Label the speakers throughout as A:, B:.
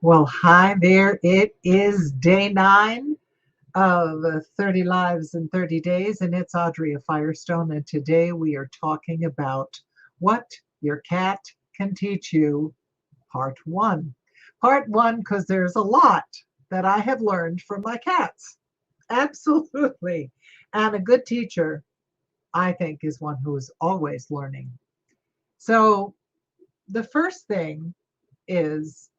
A: Well, hi there. It is day 9 of 30 Lives in 30 Days, and it's Audrey Firestone. And today we are talking about what your cat can teach you, part 1. Part 1, because there's a lot that I have learned from my cats. Absolutely. And a good teacher, I think, is one who is always learning. So, the first thing is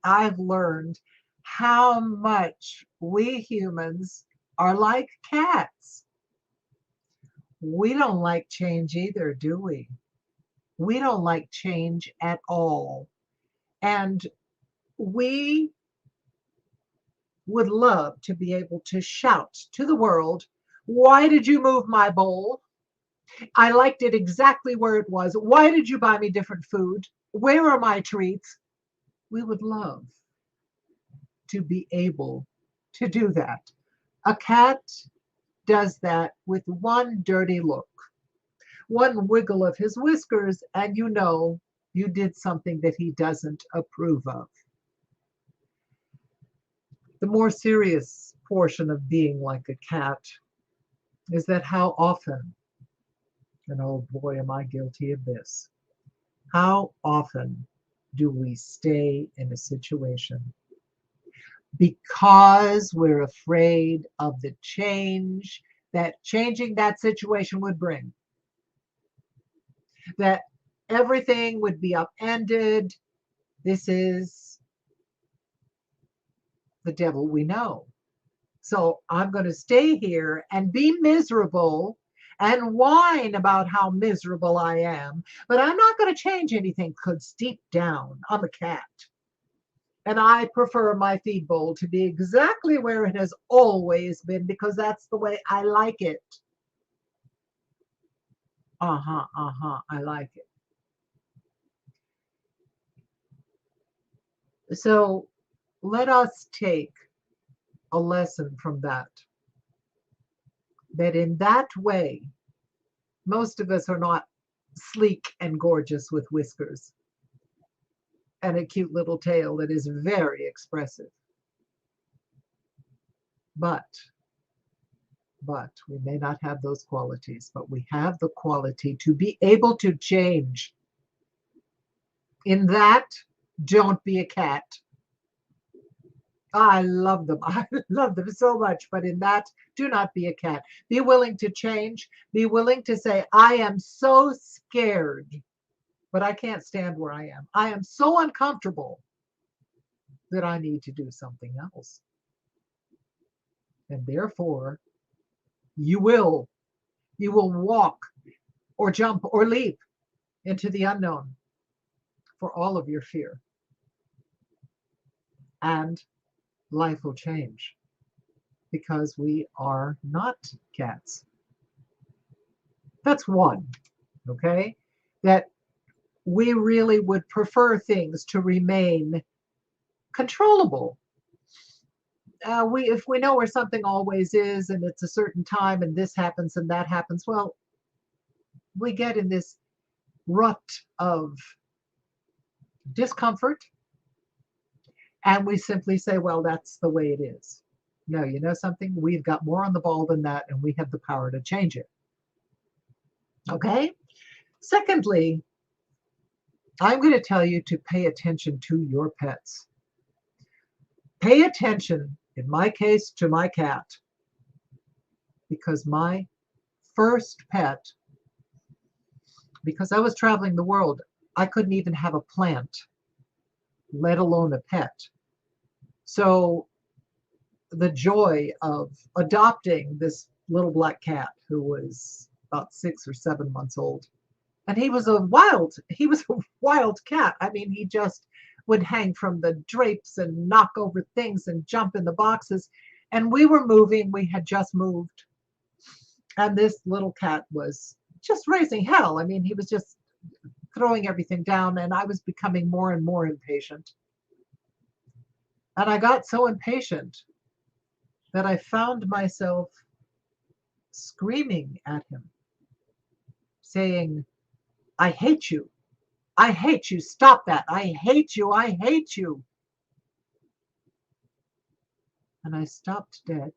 A: I've learned how much we humans are like cats. We don't like change either, do we? We don't like change at all. And we would love to be able to shout to the world, "Why did you move my bowl? I liked it exactly where it was. Why did you buy me different food? Where are my treats?" We would love to be able to do that. A cat does that with one dirty look, one wiggle of his whiskers, and you know you did something that he doesn't approve of. The more serious portion of being like a cat is that how often, and oh boy, am I guilty of this, how often do we stay in a situation because we're afraid of the change that changing that situation would bring? That everything would be upended. This is the devil we know. So I'm going to stay here and be miserable and whine about how miserable I am, but I'm not going to change anything because deep down, I'm a cat. And I prefer my feed bowl to be exactly where it has always been because that's the way I like it. I like it. So let us take a lesson from that. That in that way, most of us are not sleek and gorgeous with whiskers and a cute little tail that is very expressive. But, but we may not have those qualities, but we have the quality to be able to change. In that, don't be a cat. I love them. I love them so much. But in that, do not be a cat. Be willing to change. Be willing to say, I am so scared, but I can't stand where I am. I am so uncomfortable that I need to do something else. And therefore, you will. You will walk or jump or leap into the unknown for all of your fear. And life will change because we are not cats. That's one, okay? That we really would prefer things to remain controllable. If we know where something always is and it's a certain time and this happens and that happens, well, we get in this rut of discomfort and we simply say, well, that's the way it is. No, you know something? We've got more on the ball than that and we have the power to change it. Okay? Secondly, I'm going to tell you to pay attention to your pets. Pay attention, in my case, to my cat, because my first pet, because I was traveling the world, I couldn't even have a plant, let alone a pet. So the joy of adopting this little black cat who was about 6 or 7 months old, and he was a wild cat. I mean, he just would hang from the drapes and knock over things and jump in the boxes. And we were moving, we had just moved, and this little cat was just raising hell. I mean, he was just throwing everything down, and I was becoming more and more impatient. And I got so impatient that I found myself screaming at him, saying, I hate you. I hate you. Stop that. I hate you. I hate you. and I stopped dead.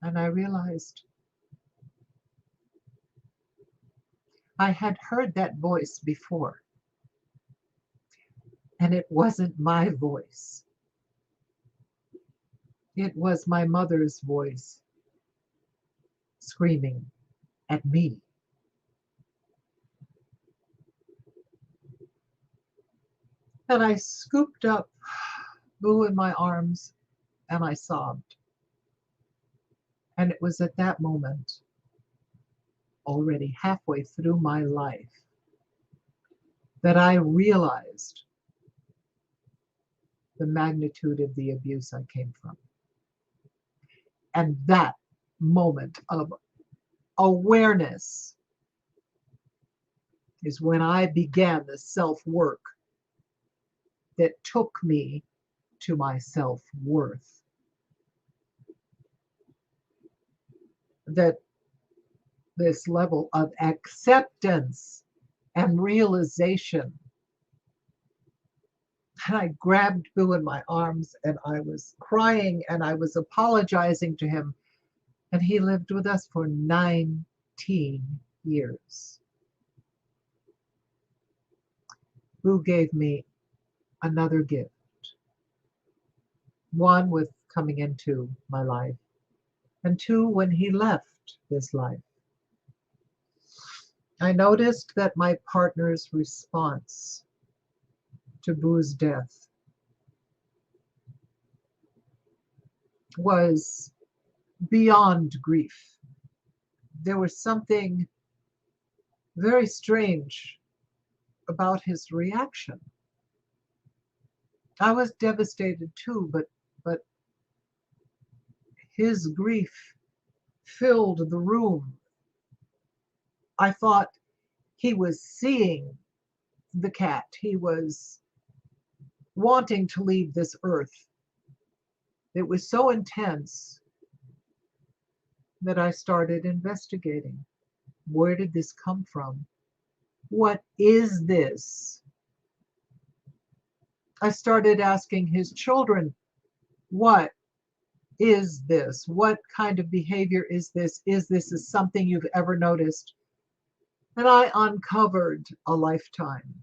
A: And I realized I had heard that voice before, and it wasn't my voice. It was my mother's voice screaming at me. And I scooped up Boo in my arms and I sobbed. And it was at that moment, already halfway through my life, that I realized the magnitude of the abuse I came from. And that moment of awareness is when I began the self-work that took me to my self-worth. That this level of acceptance and realization. And I grabbed Boo in my arms and I was crying and I was apologizing to him. And he lived with us for 19 years. Boo gave me another gift. One, with coming into my life, and two, when he left this life. I noticed that my partner's response to Boo's death was beyond grief. There was something very strange about his reaction. I was devastated too, but his grief filled the room. I thought he was seeing the cat. He was wanting to leave this earth. It was so intense that I started investigating. Where did this come from? What is this? I started asking his children, what is this? What kind of behavior is this? Is this something you've ever noticed? And I uncovered a lifetime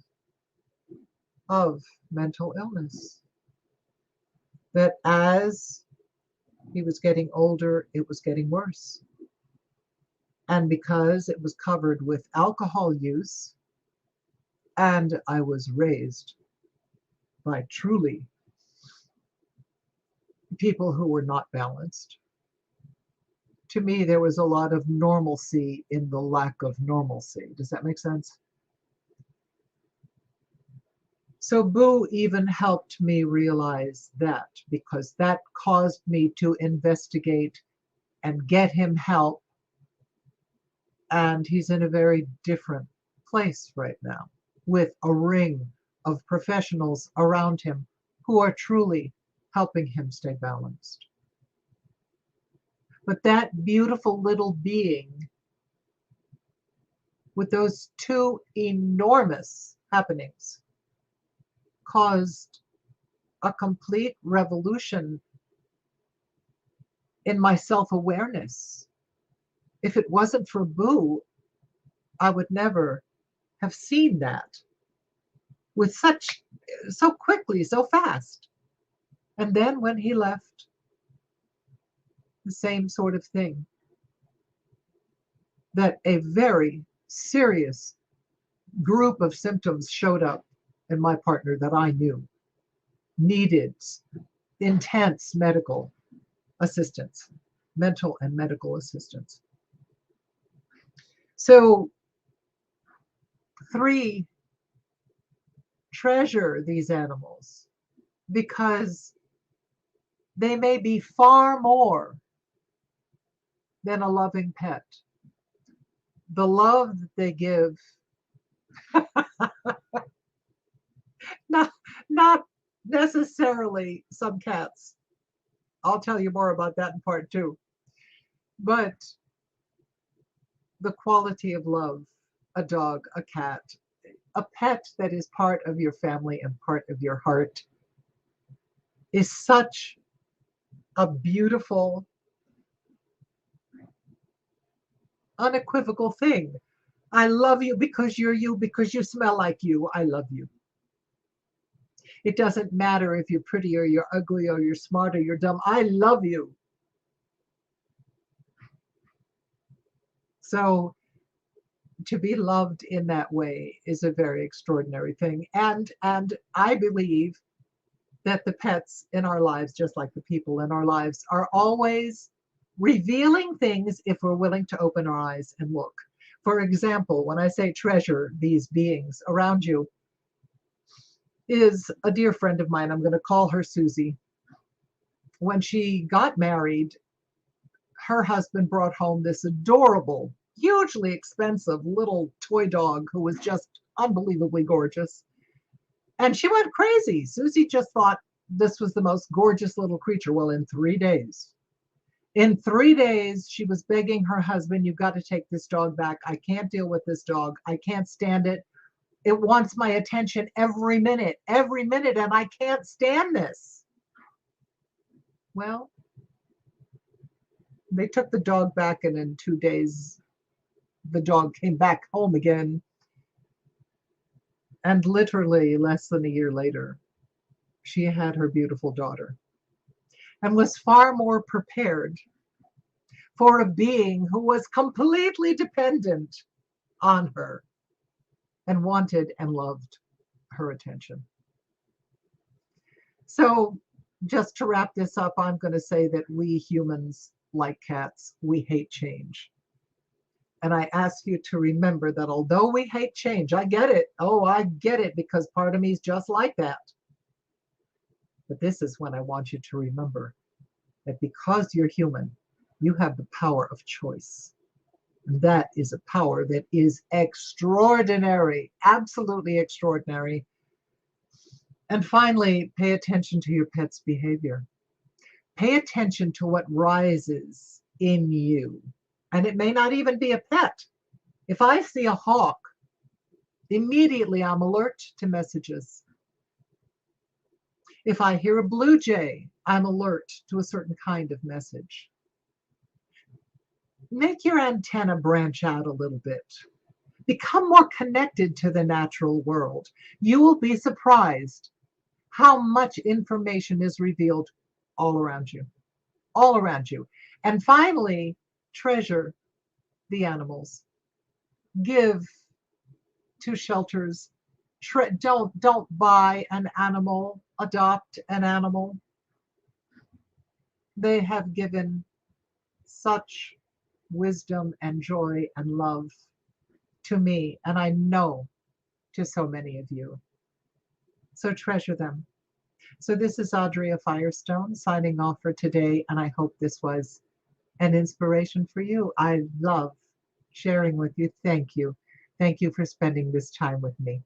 A: of mental illness. That as he was getting older, it was getting worse. And because it was covered with alcohol use, and I was raised by truly people who were not balanced, to me, there was a lot of normalcy in the lack of normalcy. Does that make sense? So Boo even helped me realize that, because that caused me to investigate and get him help. And he's in a very different place right now, with a ring of professionals around him who are truly helping him stay balanced. But that beautiful little being, with those two enormous happenings, caused a complete revolution in my self-awareness. If it wasn't for Boo, I would never have seen that with so quickly, so fast. And then when he left, the same sort of thing. That a very serious group of symptoms showed up in my partner that I knew needed intense medical assistance, mental and medical assistance. So 3, treasure these animals because they may be far more than a loving pet. The love that they give, not, not necessarily some cats. I'll tell you more about that in part 2. But the quality of love, a dog, a cat, A pet that is part of your family and part of your heart is such a beautiful, unequivocal thing. I love you because you're you, because you smell like you. I love you. It doesn't matter if you're pretty or you're ugly or you're smart or you're dumb. I love you. So to be loved in that way is a very extraordinary thing. And I believe that the pets in our lives, just like the people in our lives, are always revealing things if we're willing to open our eyes and look. For example, when I say treasure these beings around you, is a dear friend of mine. I'm going to call her Susie. When she got married, her husband brought home this adorable, hugely expensive little toy dog who was just unbelievably gorgeous. And she went crazy. Susie just thought this was the most gorgeous little creature. Well, in 3 days, she was begging her husband, "You've got to take this dog back. I can't deal with this dog. I can't stand it. It wants my attention every minute, and I can't stand this." Well, they took the dog back, and in 2 days, the dog came back home again. And literally less than a year later, she had her beautiful daughter and was far more prepared for a being who was completely dependent on her and wanted and loved her attention. So, just to wrap this up, I'm going to say that we humans, like cats, we hate change. And I ask you to remember that although we hate change, I get it. Oh, I get it, because part of me is just like that. But this is when I want you to remember that because you're human, you have the power of choice. And that is a power that is extraordinary, absolutely extraordinary. And finally, pay attention to your pet's behavior. Pay attention to what rises in you. And it may not even be a pet. If I see a hawk, immediately I'm alert to messages. If I hear a blue jay, I'm alert to a certain kind of message. Make your antenna branch out a little bit. Become more connected to the natural world. You will be surprised how much information is revealed all around you. All around you. And finally, treasure the animals. Give to shelters. Don't buy an animal, adopt an animal. They have given such wisdom and joy and love to me, and I know to so many of you. So treasure them. So this is Audrey Firestone signing off for today, and I hope this was an inspiration for you. I love sharing with you. Thank you. Thank you for spending this time with me.